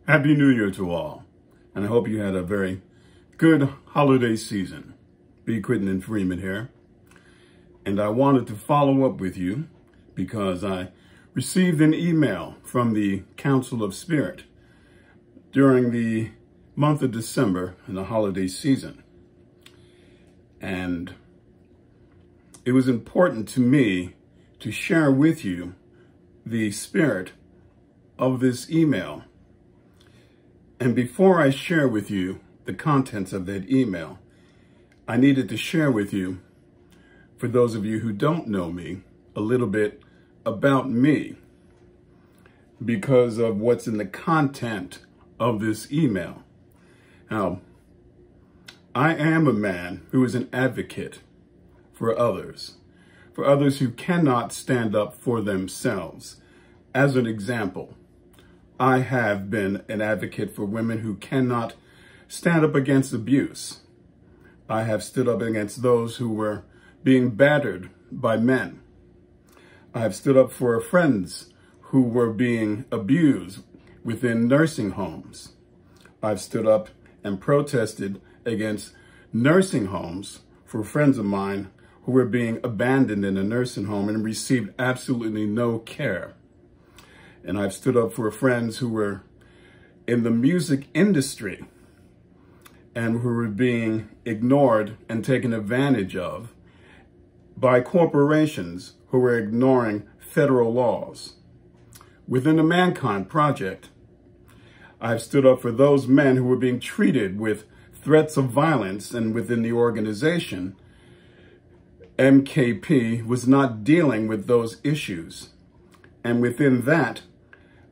Happy New Year to all, and I hope you had a very good holiday season. B. Crittenden Freeman here, and I wanted to follow up with you because I received an email from the Council of Spirit during the month of December in the holiday season. And it was important to me to share with you the spirit of this email. And before I share with you the contents of that email, I needed to share with you, for those of you who don't know me, a little bit about me because of what's in the content of this email. Now, I am a man who is an advocate for others who cannot stand up for themselves. As an example, I have been an advocate for women who cannot stand up against abuse. I have stood up against those who were being battered by men. I have stood up for friends who were being abused within nursing homes. I've stood up and protested against nursing homes for friends of mine who were being abandoned in a nursing home and received absolutely no care. And I've stood up for friends who were in the music industry and who were being ignored and taken advantage of by corporations who were ignoring federal laws. Within the Mankind Project, I've stood up for those men who were being treated with threats of violence, and within the organization, MKP was not dealing with those issues. And within that,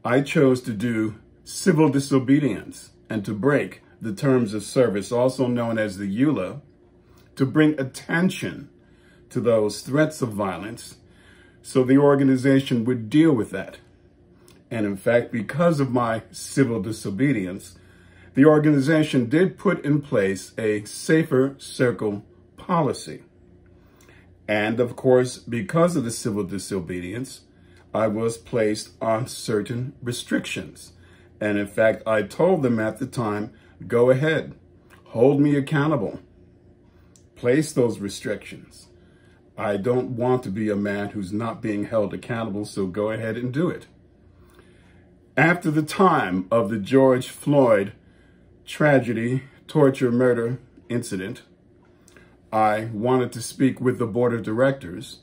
I chose to do civil disobedience and to break the terms of service, also known as the EULA, to bring attention to those threats of violence so the organization would deal with that. And in fact, because of my civil disobedience, the organization did put in place a safer circle policy. And of course, because of the civil disobedience, I was placed on certain restrictions. And in fact, I told them at the time, go ahead, hold me accountable, place those restrictions. I don't want to be a man who's not being held accountable, so go ahead and do it. After the time of the George Floyd tragedy, torture, murder incident, I wanted to speak with the board of directors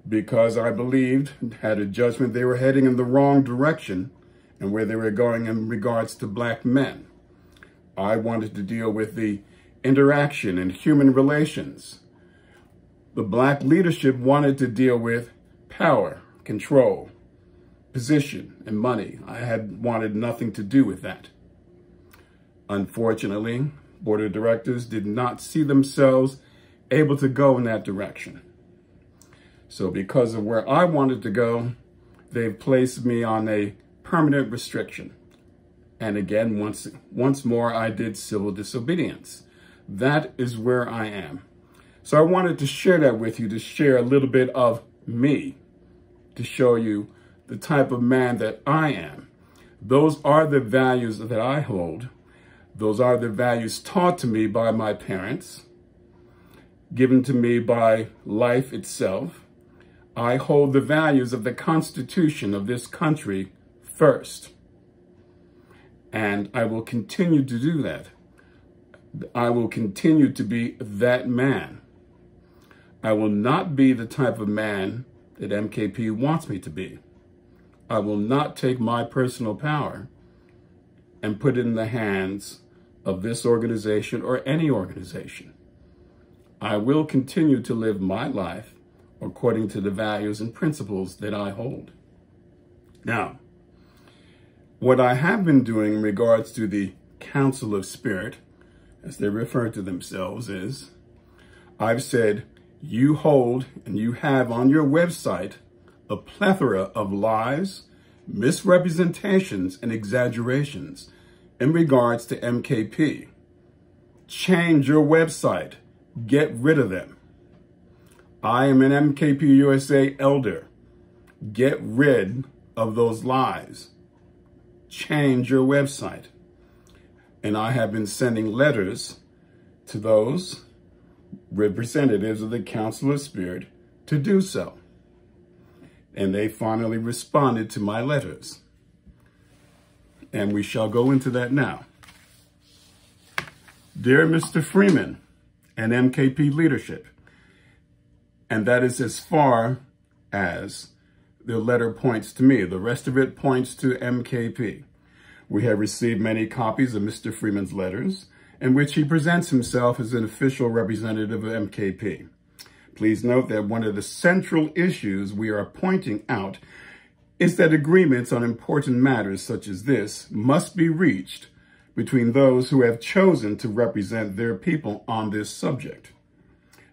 because I believed, had a judgment, they were heading in the wrong direction and where they were going in regards to black men. I wanted to deal with the interaction and human relations. The black leadership wanted to deal with power, control, position, and money. I had wanted nothing to do with that. Unfortunately, board of directors did not see themselves able to go in that direction. So because of where I wanted to go, they've placed me on a permanent restriction. And again, once more, I did civil disobedience. That is where I am. So I wanted to share that with you, to share a little bit of me, to show you the type of man that I am. Those are the values that I hold. Those are the values taught to me by my parents, given to me by life itself. I hold the values of the Constitution of this country first. And I will continue to do that. I will continue to be that man. I will not be the type of man that MKP wants me to be. I will not take my personal power and put it in the hands of this organization or any organization. I will continue to live my life according to the values and principles that I hold. Now, what I have been doing in regards to the Council of Spirit, as they refer to themselves, is I've said, you hold and you have on your website a plethora of lies, misrepresentations, and exaggerations in regards to MKP. Change your website. Get rid of them. I am an MKP USA elder. Get rid of those lies. Change your website. And I have been sending letters to those representatives of the Council of Spirit to do so. And they finally responded to my letters. And we shall go into that now. Dear Mr. Freeman and MKP leadership, and that is as far as the letter points to me. The rest of it points to MKP. We have received many copies of Mr. Freeman's letters in which he presents himself as an official representative of MKP. Please note that one of the central issues we are pointing out is that agreements on important matters such as this must be reached between those who have chosen to represent their people on this subject.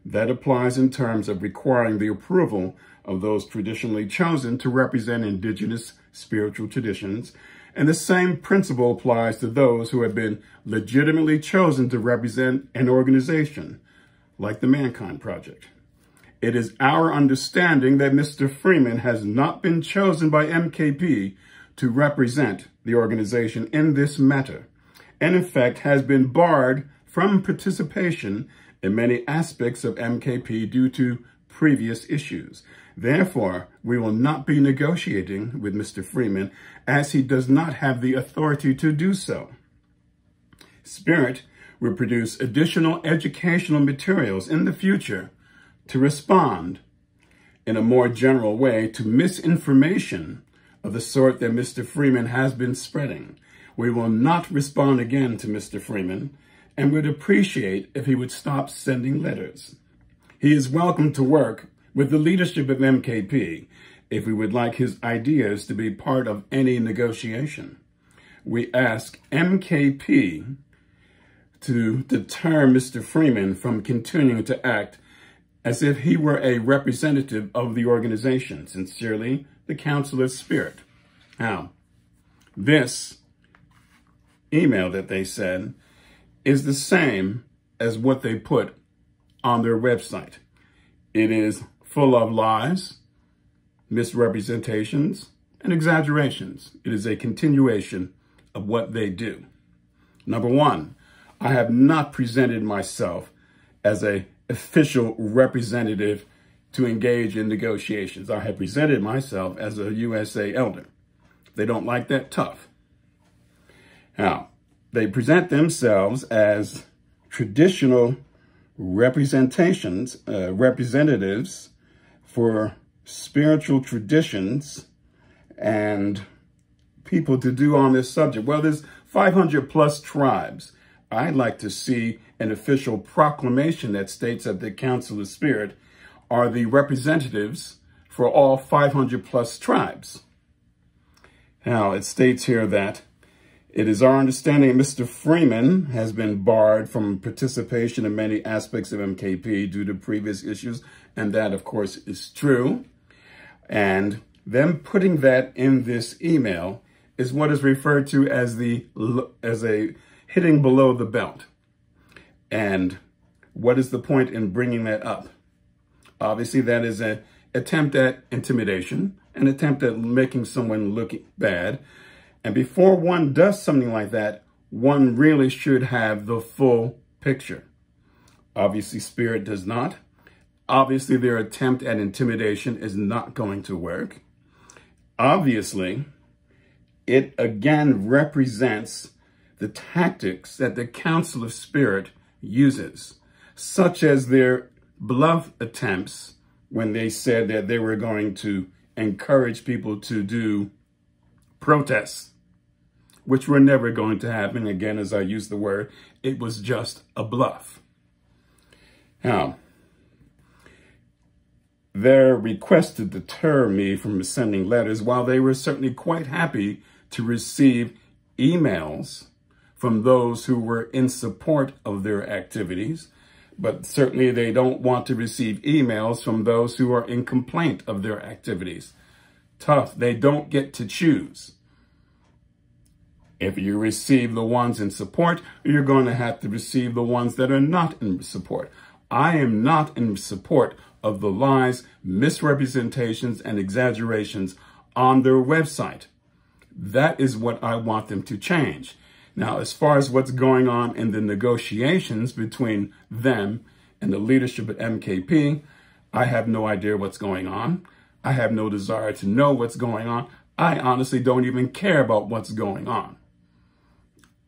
That applies in terms of requiring the approval of those traditionally chosen to represent indigenous spiritual traditions, and the same principle applies to those who have been legitimately chosen to represent an organization like the Mankind Project. It is our understanding that Mr. Freeman has not been chosen by MKP to represent the organization in this matter, and in fact has been barred from participation in many aspects of MKP due to previous issues. Therefore, we will not be negotiating with Mr. Freeman as he does not have the authority to do so. Spirit will produce additional educational materials in the future to respond in a more general way to misinformation of the sort that Mr. Freeman has been spreading. We will not respond again to Mr. Freeman and would appreciate if he would stop sending letters. He is welcome to work with the leadership of MKP if we would like his ideas to be part of any negotiation. We ask MKP to deter Mr. Freeman from continuing to act as if he were a representative of the organization. Sincerely, the Council of Spirit. Now, this email that they sent is the same as what they put on their website. It is full of lies, misrepresentations, and exaggerations. It is a continuation of what they do. Number one, I have not presented myself as an official representative to engage in negotiations. I have presented myself as a USA elder. If they don't like that, tough. Now, they present themselves as traditional representatives for spiritual traditions and people to do on this subject. Well, there's 500 plus tribes. I'd like to see an official proclamation that states that the Council of Spirit are the representatives for all 500 plus tribes. Now, it states here that it is our understanding Mr. Freeman has been barred from participation in many aspects of MKP due to previous issues, and that, of course, is true. And them putting that in this email is what is referred to as a hitting below the belt. And what is the point in bringing that up? Obviously, that is an attempt at intimidation, an attempt at making someone look bad. And before one does something like that, one really should have the full picture. Obviously, Spirit does not. Obviously, their attempt at intimidation is not going to work. Obviously, it again represents the tactics that the Council of Spirit uses, such as their bluff attempts when they said that they were going to encourage people to do protests, which were never going to happen. Again, as I use the word, it was just a bluff. Now, their request to deter me from sending letters, while they were certainly quite happy to receive emails from those who were in support of their activities, but certainly they don't want to receive emails from those who are in complaint of their activities. Tough. They don't get to choose. If you receive the ones in support, you're going to have to receive the ones that are not in support. I am not in support of the lies, misrepresentations, and exaggerations on their website. That is what I want them to change. Now, as far as what's going on in the negotiations between them and the leadership at MKP, I have no idea what's going on. I have no desire to know what's going on. I honestly don't even care about what's going on.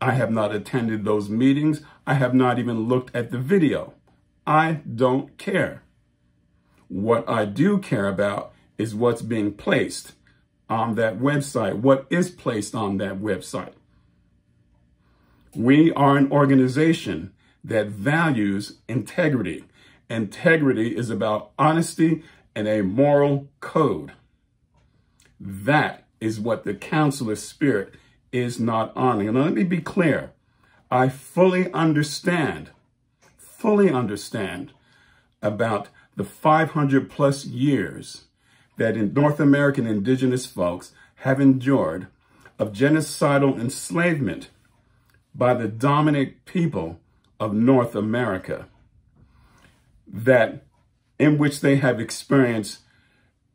I have not attended those meetings. I have not even looked at the video. I don't care. What I do care about is what's being placed on that website. What is placed on that website? We are an organization that values integrity. Integrity is about honesty and a moral code. That is what the Counselor Spirit is not honoring. And let me be clear. I fully understand about the 500 plus years that in North American indigenous folks have endured of genocidal enslavement by the dominant people of North America, that in which they have experienced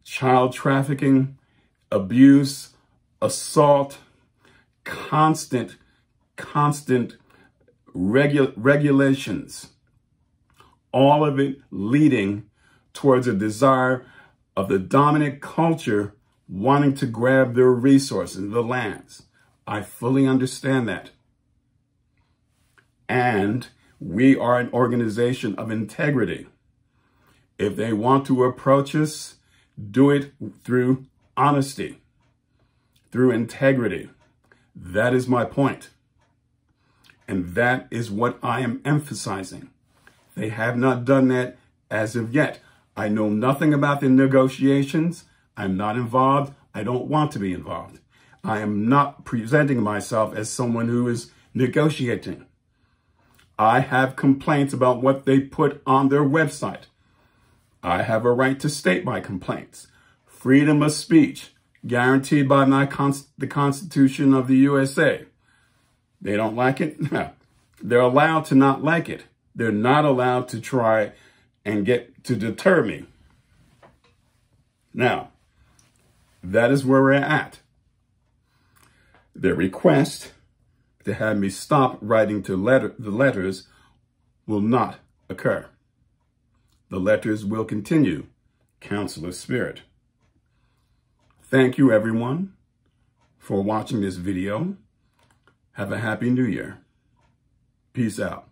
child trafficking, abuse, assault, constant regulations, all of it leading towards a desire of the dominant culture wanting to grab their resources, the lands. I fully understand that. And we are an organization of integrity. If they want to approach us, do it through honesty, through integrity. That is my point. And that is what I am emphasizing. They have not done that as of yet. I know nothing about the negotiations. I'm not involved. I don't want to be involved. I am not presenting myself as someone who is negotiating. I have complaints about what they put on their website. I have a right to state my complaints. Freedom of speech, guaranteed by the Constitution of the USA. They don't like it? They're allowed to not like it. They're not allowed to try and get to deter me. Now, that is where we're at. Their request to have me stop writing the letters will not occur. The letters will continue. Counselor Spirit. Thank you, everyone, for watching this video. Have a happy New Year. Peace out.